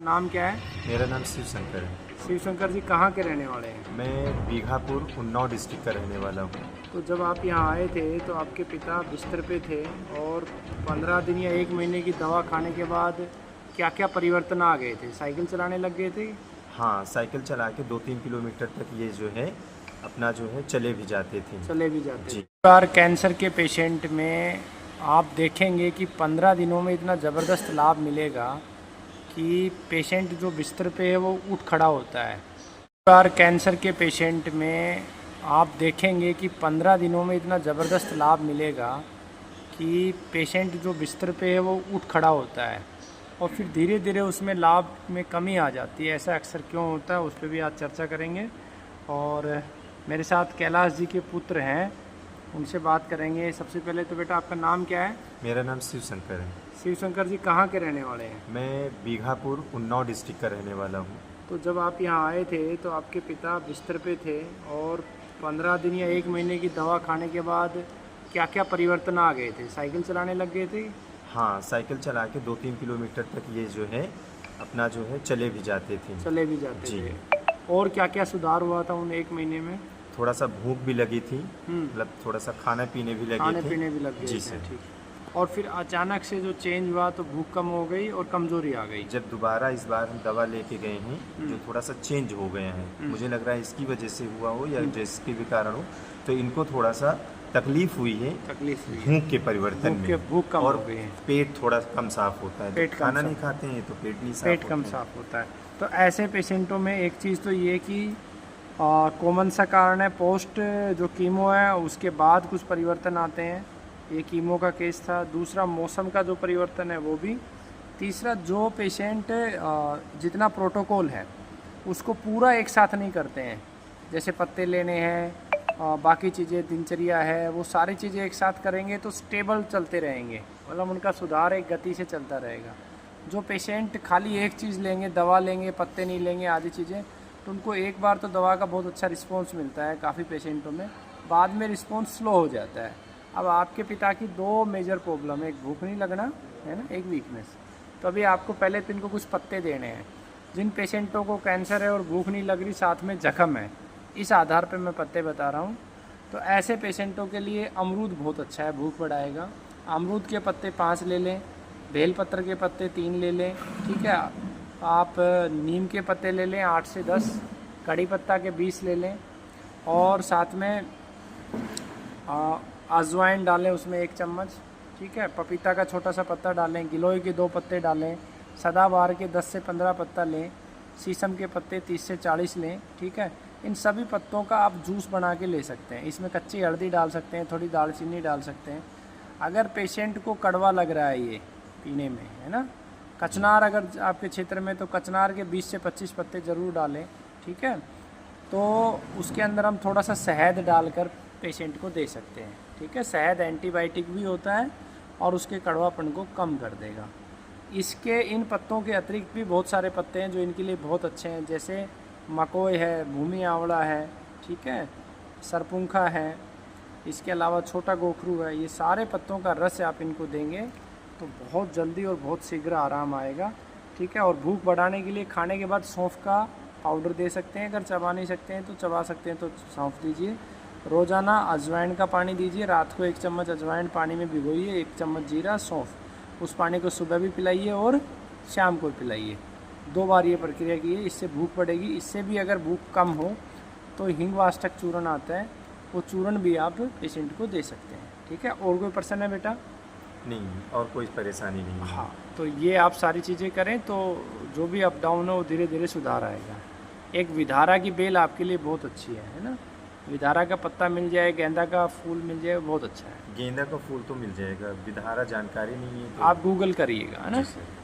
नाम क्या है? मेरा नाम शिव शंकर है। शिव शंकर जी कहाँ के रहने वाले हैं? मैं बीघापुर उन्नाव डिस्ट्रिक्ट का रहने वाला हूँ। तो जब आप यहाँ आए थे तो आपके पिता बिस्तर पे थे और 15 दिन या 1 महीने की दवा खाने के बाद क्या क्या परिवर्तन आ गए थे? साइकिल चलाने लग गए थे? हाँ, साइकिल चला के 2-3 किलोमीटर तक ये जो है अपना जो है चले भी जाते थे। चले भी जाते जी। थे। बार कैंसर के पेशेंट में आप देखेंगे कि 15 दिनों में इतना ज़बरदस्त लाभ मिलेगा कि पेशेंट जो बिस्तर पे है वो उठ खड़ा होता है। बार कैंसर के पेशेंट में आप देखेंगे कि 15 दिनों में इतना ज़बरदस्त लाभ मिलेगा कि पेशेंट जो बिस्तर पे है वो उठ खड़ा होता है और फिर धीरे धीरे उसमें लाभ में कमी आ जाती है। ऐसा अक्सर क्यों होता है उस पर भी आज चर्चा करेंगे। और मेरे साथ कैलाश जी के पुत्र हैं, उनसे बात करेंगे। सबसे पहले तो बेटा आपका नाम क्या है? मेरा नाम शिव शंकर है। शिव शंकर जी कहाँ के रहने वाले हैं? मैं बीघापुर उन्नाव डिस्ट्रिक्ट का रहने वाला हूँ। तो जब आप यहाँ आए थे तो आपके पिता बिस्तर पे थे और 15 दिन या 1 महीने की दवा खाने के बाद क्या क्या परिवर्तन आ गए थे? साइकिल चलाने लग गए थे? हाँ, साइकिल चला के 2-3 किलोमीटर तक ये जो है अपना जो है चले भी जाते थे। चले भी जाते जी। थे। और क्या क्या सुधार हुआ था उन 1 महीने में? थोड़ा सा भूख भी लगी थी, हम्म। मतलब थोड़ा सा खाने पीने भी लगे खाने थे। पीने भी लग गए जी थे। सर। ठीक। और फिर अचानक से जो चेंज हुआ तो भूख कम हो गई और कमज़ोरी आ गई। जब दोबारा इस बार हम दवा लेके गए हैं जो थोड़ा सा चेंज हो गया है, मुझे लग रहा है इसकी वजह से हुआ हो या जिसके भी कारण हो, तो इनको थोड़ा सा तकलीफ हुई है तकलीफ हुई है। भूख के परिवर्तन में। भूख कम और हो गई है। पेट थोड़ा कम साफ होता है। पेट जब कम खाना साफ। नहीं खाते हैं तो पेट नहीं साफ पेट कम होता है। साफ होता है। तो ऐसे पेशेंटों में एक चीज़ तो ये कि कॉमन सा कारण है, पोस्ट जो कीमो है उसके बाद कुछ परिवर्तन आते हैं। ये कीमो का केस था। दूसरा मौसम का जो परिवर्तन है वो भी। तीसरा जो पेशेंट जितना प्रोटोकॉल है उसको पूरा एक साथ नहीं करते हैं, जैसे पत्ते लेने हैं, बाकी चीज़ें दिनचर्या है, वो सारी चीज़ें एक साथ करेंगे तो स्टेबल चलते रहेंगे, मतलब उनका सुधार एक गति से चलता रहेगा। जो पेशेंट खाली एक चीज़ लेंगे, दवा लेंगे, पत्ते नहीं लेंगे, आदि चीज़ें, तो उनको एक बार तो दवा का बहुत अच्छा रिस्पॉन्स मिलता है काफ़ी पेशेंटों में, बाद में रिस्पॉन्स स्लो हो जाता है। अब आपके पिता की 2 मेजर प्रॉब्लम है, एक भूख नहीं लगना है ना, एक वीकनेस। तो अभी आपको पहले तो इनको कुछ पत्ते देने हैं। जिन पेशेंटों को कैंसर है और भूख नहीं लग रही, साथ में जख्म है, इस आधार पर मैं पत्ते बता रहा हूँ। तो ऐसे पेशेंटों के लिए अमरूद बहुत अच्छा है, भूख बढ़ाएगा। अमरूद के पत्ते 5 ले लें, बेलपत्र के पत्ते 3 ले लें, ठीक है। आप नीम के पत्ते ले लें 8 से 10, कड़ी पत्ता के 20 ले लें और साथ में अजवाइन डालें उसमें 1 चम्मच, ठीक है। पपीता का छोटा सा पत्ता डालें, गिलोय के 2 पत्ते डालें, सदाबहार के 10 से 15 पत्ता लें, शीशम के पत्ते 30 से 40 लें, ठीक है। इन सभी पत्तों का आप जूस बना के ले सकते हैं। इसमें कच्ची हल्दी डाल सकते हैं, थोड़ी दालचीनी डाल सकते हैं। अगर पेशेंट को कड़वा लग रहा है ये पीने में, है ना, कचनार अगर आपके क्षेत्र में, तो कचनार के 20 से 25 पत्ते ज़रूर डालें, ठीक है। तो उसके अंदर हम थोड़ा सा शहद डालकर पेशेंट को दे सकते हैं, ठीक है। शहद एंटीबायोटिक भी होता है और उसके कड़वापन को कम कर देगा। इसके इन पत्तों के अतिरिक्त भी बहुत सारे पत्ते हैं जो इनके लिए बहुत अच्छे हैं, जैसे मकोई है, भूमि आंवला है, ठीक है, सरपुंखा है, इसके अलावा छोटा गोखरू है। ये सारे पत्तों का रस आप इनको देंगे तो बहुत जल्दी और बहुत शीघ्र आराम आएगा, ठीक है। और भूख बढ़ाने के लिए खाने के बाद सौंफ का पाउडर दे सकते हैं। अगर चबा नहीं सकते हैं तो चबा सकते हैं तो सौंफ दीजिए। रोज़ाना अजवाइन का पानी दीजिए। रात को 1 चम्मच अजवाइन पानी में भिगोइए, 1 चम्मच जीरा, सौंफ, उस पानी को सुबह भी पिलाइए और शाम को पिलाइए। 2 बार ये प्रक्रिया कीजिए, इससे भूख बढ़ेगी। इससे भी अगर भूख कम हो तो हिंगवाष्टक चूर्ण आता है, वो चूर्ण भी आप पेशेंट को दे सकते हैं, ठीक है। और कोई प्रश्न है बेटा? नहीं, और कोई परेशानी नहीं है। हाँ, तो ये आप सारी चीज़ें करें तो जो भी अप डाउन है वो धीरे धीरे सुधार आएगा। एक विधारा की बेल आपके लिए बहुत अच्छी है ना, विधारा का पत्ता मिल जाए, गेंदा का फूल मिल जाए, बहुत अच्छा है। गेंदा का फूल तो मिल जाएगा, विधारा जानकारी नहीं है तो आप गूगल करिएगा, है ना। जी सर।